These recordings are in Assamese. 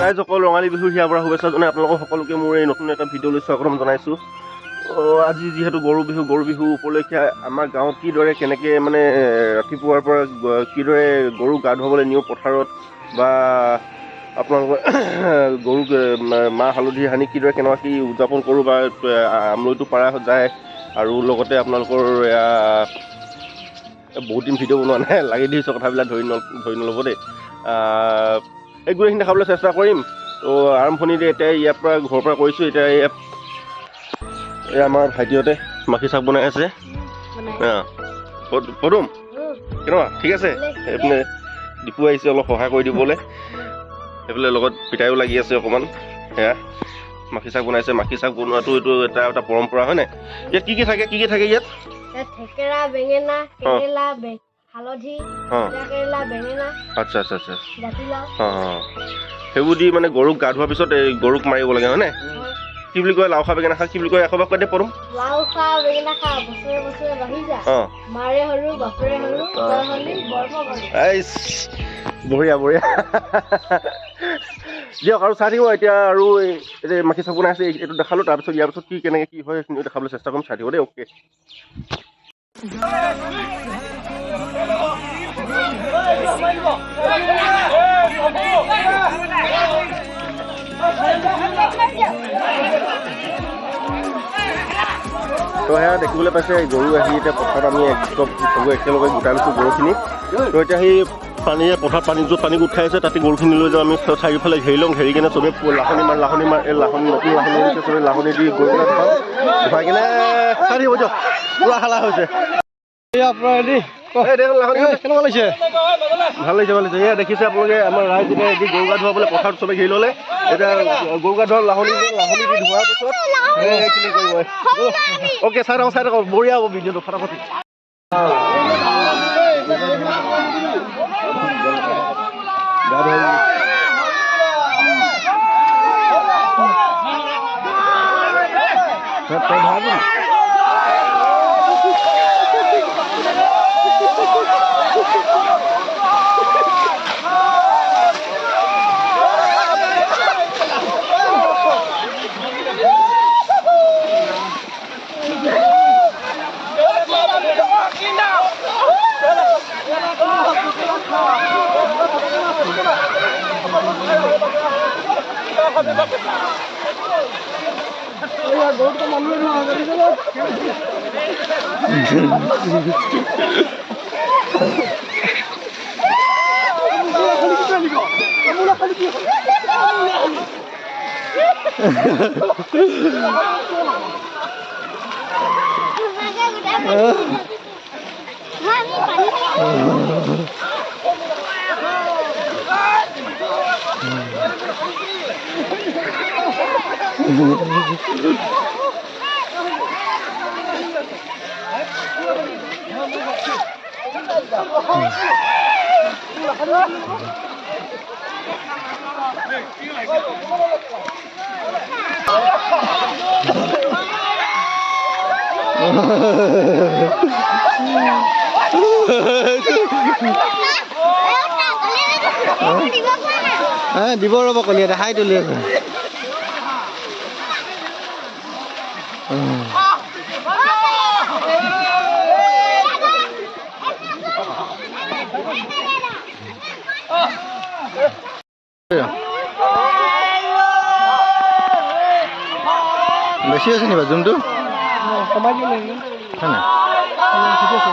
ৰাইজসকল ৰঙালী বিহুৰ হিয়াৰ পৰা শুভেচ্ছা জনাই আপোনালোকক সকলোকে মোৰ এই নতুন এটা ভিডিঅ'লৈ স্বাগতম জনাইছোঁ। আজি যিহেতু গৰু বিহু উপলক্ষে আমাৰ গাঁৱত কিদৰে কেনেকৈ মানে ৰাতিপুৱাৰ পৰা কিদৰে গৰু গা ধুৱাবলৈ নিওঁ পথাৰত বা আপোনালোকৰ গৰুক মাহ হালধি সানি কিদৰে কেনেকুৱা কি উদযাপন কৰোঁ বা আমলৈটো পাৰা যায় আৰু লগতে আপোনালোকৰ বহুত দিন ভিডিঅ' বনোৱা নাই, লাগি ধৰিছোঁ কথাবিলাক ধৰি নল'ব দেই। এই গোটেইখিনি দেখাবলৈ চেষ্টা কৰিম। ত' আৰম্ভণিতে এতিয়া ইয়াৰ পৰা ঘৰৰ পৰা কৰিছোঁ। এতিয়া এই আমাৰ ভাইটিহঁতে মাখি চাক বনাই আছে। পদুম কেনেকুৱা ঠিক আছে? এইপিনে দীপু আহিছে অলপ সহায় কৰি দিবলৈ, সেইফালে লগত পিতাইও লাগি আছে অকণমান। সেয়া মাখি চাক বনাইছে। মাখি চাক বনোৱাটো এইটো এটা পৰম্পৰা হয় নাই? ইয়াত কি থাকে ইয়াত? থেকেৰা, বেঙেনা, কেৰেলা, হালধি, কেৰেলা, বেঙেনা। আচ্ছা। সেইবোৰ দি মানে গৰুক গা ধোৱাৰ পিছত এই গৰুক মাৰিব লাগে হয় নাই? কি বুলি কয়? লাও খা বেঙেনা খা কি বুলি কয়? এশবাৰ কৈ দে পঢ়োঁ। লাও খা বেঙেনা খা বছৰে বছৰে বাঢ়ি যা। মাৰে সৰু বাপৰে সৰু তই হলি বঢ়িয়া দিয়ক আৰু চাই থাকিব। এতিয়া আৰু এই মাখি চাক বনাই আছে, এইটো দেখালোঁ। তাৰপিছত ইয়াৰ পিছত কেনেকৈ কি হয় সেইখিনি দেখাবলৈ চেষ্টা কৰিম। চাই থাকিব দেই। অ'কে। তো সেয়া দেখিবলৈ পাইছে গৰু আহি এতিয়া পথাৰত আমি চবে একেলগে গোটাই লৈছোঁ গৰুখিনি। তো এতিয়া সেই পানীয়ে পথাৰত য'ত পানী গোট খাই আছে তাতে গৰুখিনি লৈ যাওঁ আমি। চাৰিওফালে ঘেৰি লওঁ, ঘেৰি কিনে চবেই লাহনি মাৰ এই লাহনি নতুন লাহনি হৈছে, চবেই লাহনি দি গৰুবিলাক ধুৱাই কিনে চাই থাকিব দিয়ক। পুৰা হালা হৈছে। কেনেকুৱা লাগিছে? ভাল লাগিছে। এয়া দেখিছে আপোনালোকে আমাৰ ৰাইজ এতিয়া এদি গৰু গা ধুৱাবলৈ পথাৰত চবে ঘেৰি ল'লে। এতিয়া গৰু গা ধোৱা লাহনি দি ধোৱাৰ পিছত এইখিনি কৰিব। অ'কে চাই থাকক বঢ়িয়া হ'ব ভিডিঅ'টো ফটাফট। দিব ৰ'ব কলিয়া দেখাই তুলি আছে। বেছি আছে নিবা জুমটো কমাই দিলে হয় না? ঠিক আছে।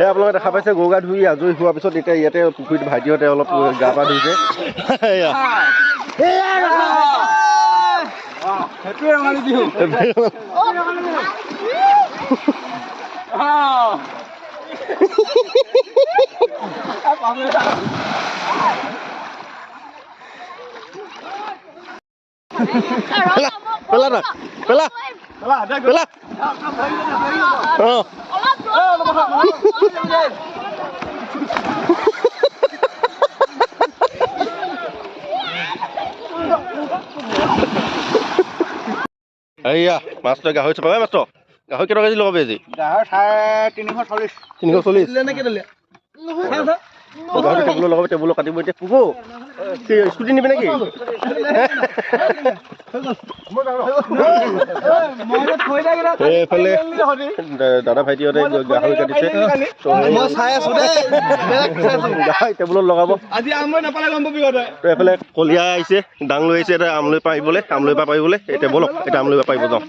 আপোনালোকে দেখা পাইছে গৰু গা ধুই আজৰি হোৱাৰ পিছত এতিয়া ইয়াতে পুখুৰীত ভাইটিহঁতে অলপ গা পা ধুইছে পেলা না পেলা পেলা এইয়া মাছটো গাহৰি চপাই মাছটো গাহৰি কেইটকা কেজি লগাবি আজি গাহৰি 340 গাহৰি টেবুলত লগাবি টেবুলত কাটিব এতিয়া পুকো স্কুটি নিবি নেকি এইফালে দাদা ভাইটিহঁতে গাহৰি কাটিছে গাহৰি টেবুলত লগাব তো এইফালে কলিয়া আহিছে ডাং লৈ আহিছে এতিয়া আমলৈ পৰা আহিবলৈ আমলৈ পৰা পাৰিবলৈ এতিয়া বলক এতিয়া আমলৈ পৰা পাৰিব যাওঁ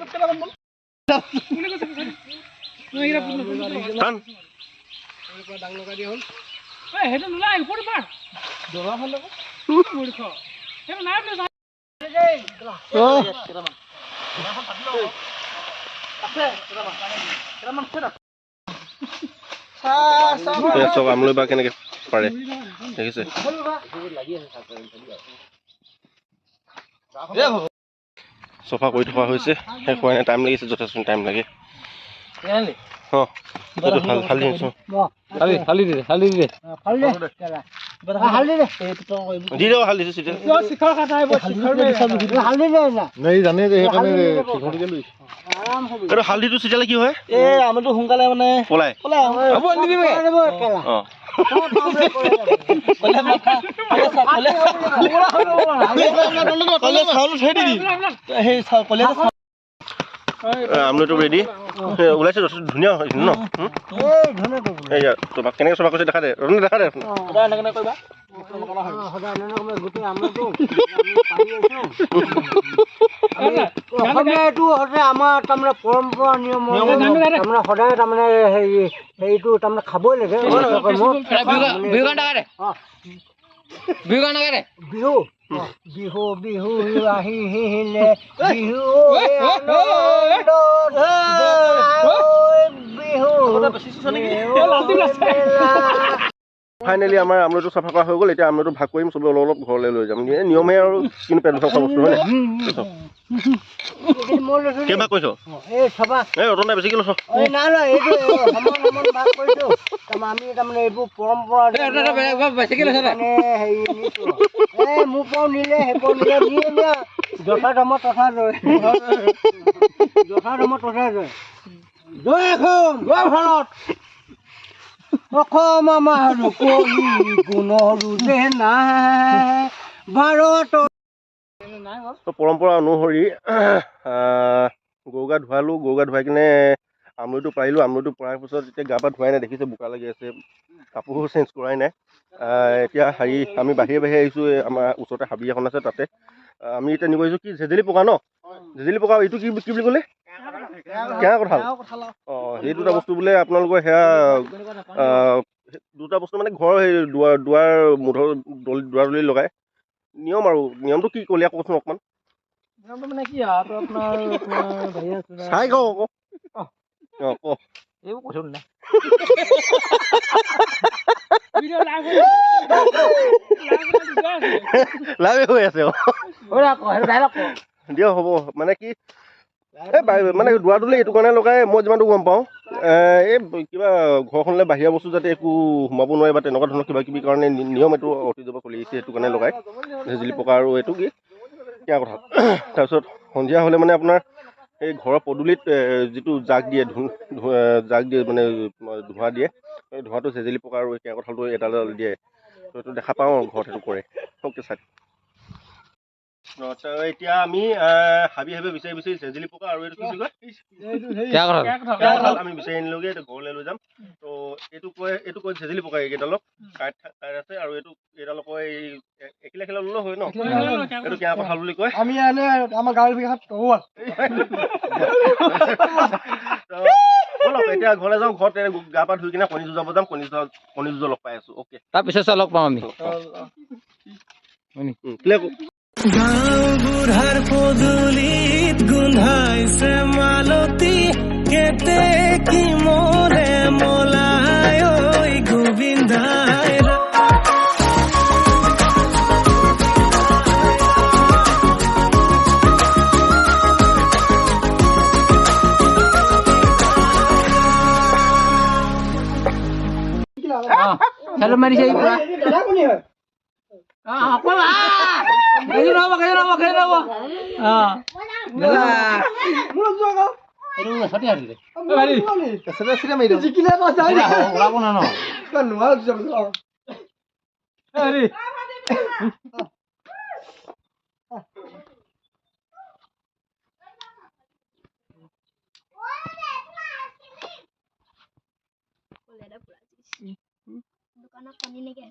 চব আমলৈ বা কেনেকে পাৰে দেখিছে চফা কৰি থকা হৈছে শেষ হোৱা নাই টাইম লাগিছে যথেষ্ট টাইম লাগে হালধিটো চিটালে কি হয় আমটো সোনকালে মানে পলাই আমলৈটো ৰেডি ওলাইছে ধুনীয়া হৈছে ন কেনেকৈ চফা কৰিছে দেখা দে ৰন্ধা দেখা দে এইটো আমাৰ তাৰমানে পৰম্পৰা নিয়ম তাৰমানে সদায় তাৰমানে হেৰিটো তাৰমানে খাবই লাগে বিহু বিহু বিহু আহিলে বিহু ফাইনেলি আমাৰ আমলৈটো চাফা কৰা হৈ গ'ল এতিয়া আমলৈটো ভাগ কৰিম চবে অলপ অলপ ঘৰলৈ লৈ যাম নিয়মে আৰু কিন্তু পেট ভৰা বস্তু হয় কেইভাগ কৰিছ এই ৰতন নাই বেছিকৈ লৈছ আমি তাৰমানে এইবোৰ পৰম্পৰা মোৰ পৰা নিলে সেইবোৰ নিলে যথাধৰ্ম তথা জয় যথাধৰ্ম তথা জয় জয় অসম জয় ভাৰত অসম আমাৰ গুণৰো যে নাই ভাৰত পৰম্পৰা অনুসৰি গৰু গা ধুৱালোঁ গৰু গা ধুৱাই কিনে আমলৈটো পাৰিলোঁ আমলৈটো পৰাৰ পিছত এতিয়া গা পা ধুৱাই নাই দেখিছে বোকা লাগি আছে কাপোৰো চেঞ্জ কৰাই নাই এতিয়া হেৰি আমি বাহিৰে বাহিৰে আহিছোঁ আমাৰ ওচৰতে হাবি এখন আছে তাতে আমি এতিয়া নিব আহিছোঁ কি জেজেলি পকা ন জেজেলি পকা এইটো কি বুলি ক'লে কেঁচা কঁঠাল অঁ সেই দুটা বস্তু বোলে আপোনালোকৰ সেয়া দুটা বস্তু মানে ঘৰৰ সেই দুৱাৰ মুধৰ দুৱাৰ দলি লগাই নিয়ম আৰু নিয়মটো কি ক'লি আকৌ কচোন অকণমান মানে কি আৰু আপোনাৰ চাই কওঁ আকৌ অঁ ক এইবোৰ কৈছোঁ নাই লাভে হৈ আছে দিয়ক হ'ব মানে কি এই মানে দুৱাৰ দলি এইটো কাৰণে লগাই মই যিমানটো গম পাওঁ এই কিবা ঘৰখনলৈ বাহিৰা বস্তু যাতে একো সোমাব নোৱাৰে বা তেনেকুৱা ধৰণৰ কিবা কিবি কাৰণে নিয়ম এইটো অতীজৰ পৰা চলি আহিছে সেইটো কাৰণে লগাই জেজেলি পকা আৰু এইটো কি কেঁচা কঁঠাল তাৰপিছত সন্ধিয়া হ'লে মানে আপোনাৰ এই ঘৰৰ পদূলিত যিটো জাক দিয়ে মানে ধোঁৱা দিয়ে এই ধোঁৱাটো জেজেলি পকা আৰু কেঁচা কঁঠালটো এডাল দিয়ে ত' এইটো দেখা পাওঁ ঘৰত সেইটো কৰে অ'কে চাই এতিয়া আমি হাবি বিচাৰি চেজেলি পকা আৰু এইটো কি বুলি কয় আমি বিচাৰি আনিলোগে ঘৰলৈ লৈ যাম। তো এইটো কয় চেজেলি পকা এইকেইডালক কাইট আছে আৰু এইডালক কয় একিলা ল'লেও হয় ন, এইটো কেঁচা কঁঠাল বুলি কয়। আমি আমাৰ গাঁৱৰ বিঘাত বলক এতিয়া ঘৰলৈ যাওঁ, ঘৰত গা পা ধুই কিনে কণী যুঁজাব যাম, কণী যুঁজ লগ পাই আছো। অ'কে, তাৰপিছত লগ পাম আমি। গাঁওবুঢ়াৰ পদূলিত গোন্ধাইছে মালতী, কেতে কি মৰে মলাই ঐ গোবিন্দাই। খেলো মাৰিছে দোকানত পানী নাইকিয়া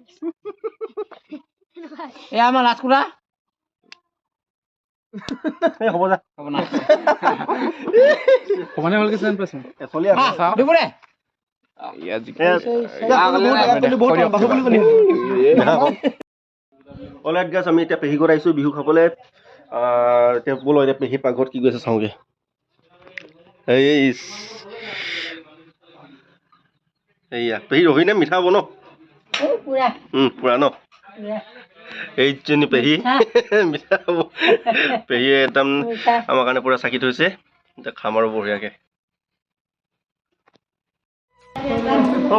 এ আমাৰ লাজকুৰা হ'ব যা হ'ব না সমানে ভালকে চাই পাইছো চলি আছে। দুপুৰে অলৰাইট গাইছ, আমি এতিয়া পেহী ঘৰত আহিছোঁ বিহু খাবলৈ। এতিয়া ব'লো এতিয়া পেহী পাকঘৰত কি কৈছে চাওঁগে। এইয়া পেহী ৰহি নে মিঠা হ'ব ন? পুৰা ন? এইজনী পেহী মিঠা হ'ব। পেহীয়ে একদম আমাৰ কাৰণে পুৰা চাকি থৈছে, এতিয়া খাম আৰু বঢ়িয়াকৈ।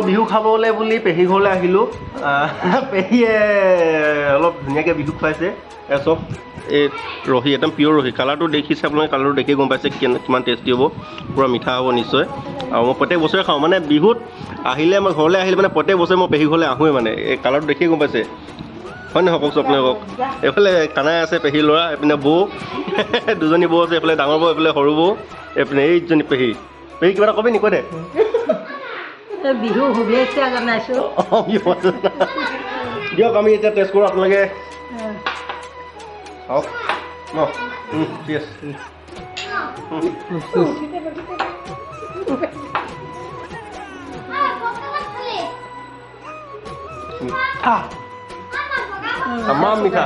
বিহু খাবলৈ বুলি পেহী ঘৰলৈ আহিলোঁ। পেহীয়ে অলপ ধুনীয়াকৈ বিহু খুৱাইছে। চব এই ৰহি একদম পিয়'ৰ ৰহি, কালাৰটো দেখিছে আপোনালোকে, কালাৰটো দেখি গম পাইছে কিমান টেষ্টি হ'ব, পূৰা মিঠা হ'ব নিশ্চয়। আৰু মই প্ৰত্যেক বছৰে খাওঁ, মানে বিহুত আহিলে মই ঘৰলৈ আহিলে মানে প্ৰত্যেক বছৰে মই পেহী ঘৰলৈ আহোঁৱে, মানে এই কালাৰটো দেখিয়ে গম পাইছে হয় নহয় কওকচোন আপোনালোকক। এইফালে কানাই আছে পেহী ল'ৰা, এইপিনে বৌ দুজনী বৌ আছে, এইফালে ডাঙৰ বৌ, এইফালে সৰু বৌ, এইপিনে এইজনী পেহী। পেহী কিবা এটা ক'বি নি, কৈ দে। বিহু শুভেচ্ছা জনাইছো। দিয়ক আমি এতিয়া টেষ্ট কৰোঁ, আপোনালোকে চাওক ন। ঠিক আছে। তামাম মিঠা।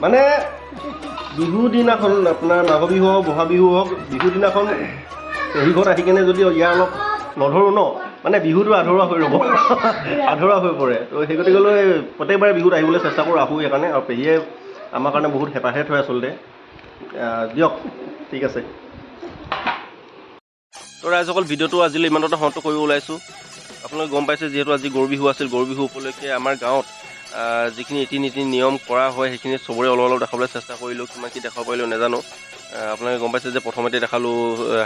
মানে বিহুৰ দিনাখন আপোনাৰ মাঘ বিহু হওক বহাগ বিহু হওক, বিহুৰ দিনাখন পেহী ঘৰত আহি কেনে যদি ইয়াৰ অলপ নধৰোঁ ন, মানে বিহুটো আধৰুৱা হৈ ৰ'ব, আধৰুৱা হৈ পৰে। তো সেই গতিকেলৈ প্ৰত্যেকবাৰে বিহুত আহিবলৈ চেষ্টা কৰোঁ, আহোঁ সেইকাৰণে। আৰু পেহীয়ে আমাৰ কাৰণে বহুত হেঁপাহে থয় আচলতে। দিয়ক ঠিক আছে। তো ৰাইজসকল, ভিডিঅ'টো আজিলৈ ইমানতে সমাপ্ত কৰিব ওলাইছোঁ। আপোনালোকে গম পাইছে যিহেতু আজি গৰু বিহু আছিল, গৰু বিহু উপলক্ষে আমাৰ গাঁৱত যিখিনি ৰীতি নীতি নিয়ম কৰা হয় সেইখিনি চবৰে অলপ অলপ দেখাবলৈ চেষ্টা কৰিলোঁ। কিমান কি দেখাব পাৰিলোঁ নাজানো। আপোনালোকে গম পাইছে যে প্ৰথমতে দেখালোঁ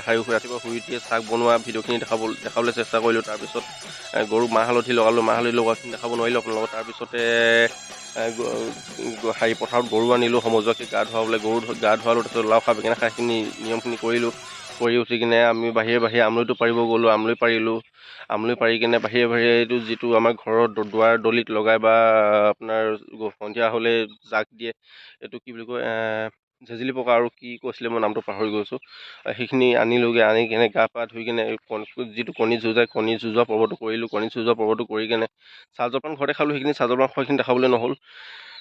ৰাতিপুৱা শুই উঠিয়ে চাহ বনোৱা ভিডিঅ'খিনি দেখাবলৈ চেষ্টা কৰিলোঁ। তাৰপিছত গৰুক মাহ হালধি লগালোঁ, মাহ হালধি লগোৱাখিনি দেখাব নোৱাৰিলোঁ আপোনালোকক। তাৰপিছতে পথাৰত গৰু আনিলোঁ, সমজুৱাকৈ গা ধুৱাবলৈ, গৰু গা ধুৱালোঁ। তাৰপিছত লাও খা বেঙেনা খা সেইখিনি নিয়মখিনি কৰিলোঁ। কৰি উঠি কিনে আমি বাহিৰে আমলৈটো পাৰিব গ'লোঁ, আমলৈ পাৰিলোঁ। আমলৈ পাৰি কিনে বাহিৰে এইটো যিটো আমাৰ ঘৰৰ দুৱাৰ দলিত লগাই বা আপোনাৰ সন্ধিয়া হ'লে জাক দিয়ে, এইটো কি বুলি কয়, চেজেলি পকা আৰু কি কৈছিলে মই নামটো পাহৰি গৈছোঁ। সেইখিনি আনিলোগৈ, আনি কিনে গা পা ধুই কিনে যিটো কণী যুঁজাই, কণী যুঁজোৱা পৰ্বটো কৰিলোঁ। কণী যুঁজোৱা পৰ্বটো কৰি কিনে চাহ জলপান ঘৰতে খালোঁ। সেইখিনি চাহ জলপান খোৱাখিনি দেখাবলৈ নহ'ল।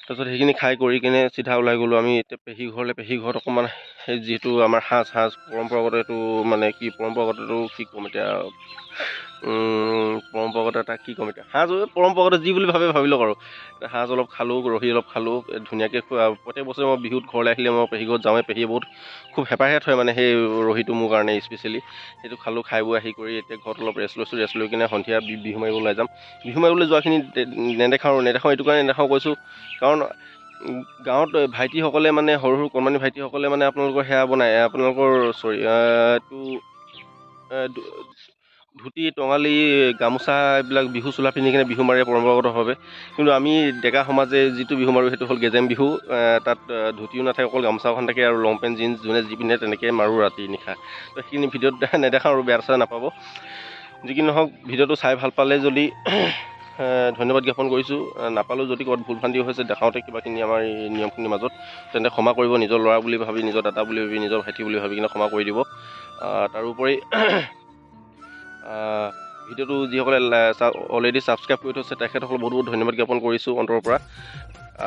তাৰপিছত সেইখিনি খাই কৰি কিনে চিধা ওলাই গ'লোঁ আমি এতিয়া পেহী ঘৰলৈ। পেহী ঘৰত অকণমান সেই যিহেতু আমাৰ সাজ পৰম্পৰাগত, এইটো মানে কি পৰম্পৰাগতটো কি ক'ম এতিয়া, পৰম্পৰাগত এটা কি ক'ম এতিয়া, সাজ পৰম্পৰাগত যি বুলি ভাবি লওক আৰু। সাজ অলপ খালোঁ, ৰহি অলপ খালোঁ, ধুনীয়াকৈ প্ৰত্যেক বছৰে মই বিহুত ঘৰলৈ আহিলে মই পেহী ঘৰত যাওঁৱে। পেহীয়ে বহুত খুব হেঁপাহে থয় মানে সেই ৰহিটো মোৰ কাৰণে স্পেচিয়েলি। সেইটো খালোঁ, খাই বৈ আহি কৰি এতিয়া ঘৰত অলপ ৰেষ্ট লৈছোঁ। ৰেষ্ট লৈ কিনে সন্ধিয়া বিহু মাৰিব ওলাই যাম। বিহু মাৰিবলৈ যোৱাখিনি নেদেখাওঁ এইটো কাৰণে নেদেখাওঁ কৈছোঁ, কাৰণ গাঁৱত ভাইটিসকলে মানে সৰু কণমানি ভাইটিসকলে মানে আপোনালোকৰ সেয়া বনায়, আপোনালোকৰ ধুতি টঙালি গামোচা এইবিলাক বিহু চোলা পিন্ধি কিনে বিহু মাৰে পৰম্পৰাগতভাৱে। কিন্তু আমি ডেকা সমাজে যিটো বিহু মাৰোঁ সেইটো হ'ল গেজেম বিহু। তাত ধুতিও নাথাকে, অকল গামোচাখন থাকে আৰু লং পেণ্ট জিন্স যোনে যি পিন্ধে তেনেকৈ মাৰোঁ ৰাতি নিশা। তো সেইখিনি ভিডিঅ'ত নেদেখাওঁ আৰু বেয়া চেয়া নাপাব। যি কি নহওক ভিডিঅ'টো চাই ভাল পালে যদি ধন্যবাদ জ্ঞাপন কৰিছোঁ। নাপালেও যদি ক'ৰবাত ভুল ভ্ৰান্তি হৈছে দেখাওঁতে কিবাখিনি আমাৰ এই নিয়মখিনিৰ মাজত, তেন্তে ক্ষমা কৰিব। নিজৰ ল'ৰা বুলি ভাবি, নিজৰ দাদা বুলি ভাবি, নিজৰ ভাইটি বুলি ভাবি কিনে ক্ষমা কৰি দিব। তাৰোপৰি ভিডিঅ'টো যিসকলে অলৰেডি ছাবস্ক্ৰাইব কৰি থৈছে তেখেতসকলক বহুত বহুত ধন্যবাদ জ্ঞাপন কৰিছোঁ অন্তৰৰ পৰা।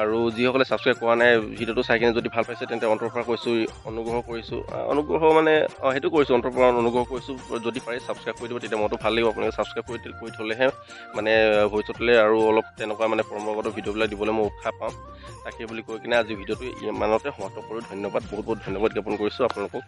আৰু যিসকলে ছাবস্ক্ৰাইব কৰা নাই ভিডিঅ'টো চাই কিনে যদি ভাল পাইছে তেন্তে অন্তৰৰ পৰা কৈছোঁ, অনুগ্ৰহ কৰিছোঁ। অনুগ্ৰহ মানে সেইটো কৰিছোঁ, অন্তৰৰ পৰা অনুগ্ৰহ কৰিছোঁ। যদি পাৰে ছাবস্ক্ৰাইব কৰি দিব, তেতিয়া মইতো ভাল লাগিব। আপোনালোকে ছাবস্ক্ৰাইব কৰি থ'লেহে মানে ভৱিষ্যতলৈ আৰু অলপ তেনেকুৱা মানে পৰম্পৰাগত ভিডিঅ'বিলাক দিবলৈ মই উৎসাহ পাম। তাকে বুলি কৈ কিনে আজি ভিডিঅ'টো ইমানতে সমাপ্ত কৰোঁ। ধন্যবাদ, বহুত বহুত ধন্যবাদ জ্ঞাপন কৰিছোঁ আপোনালোকক।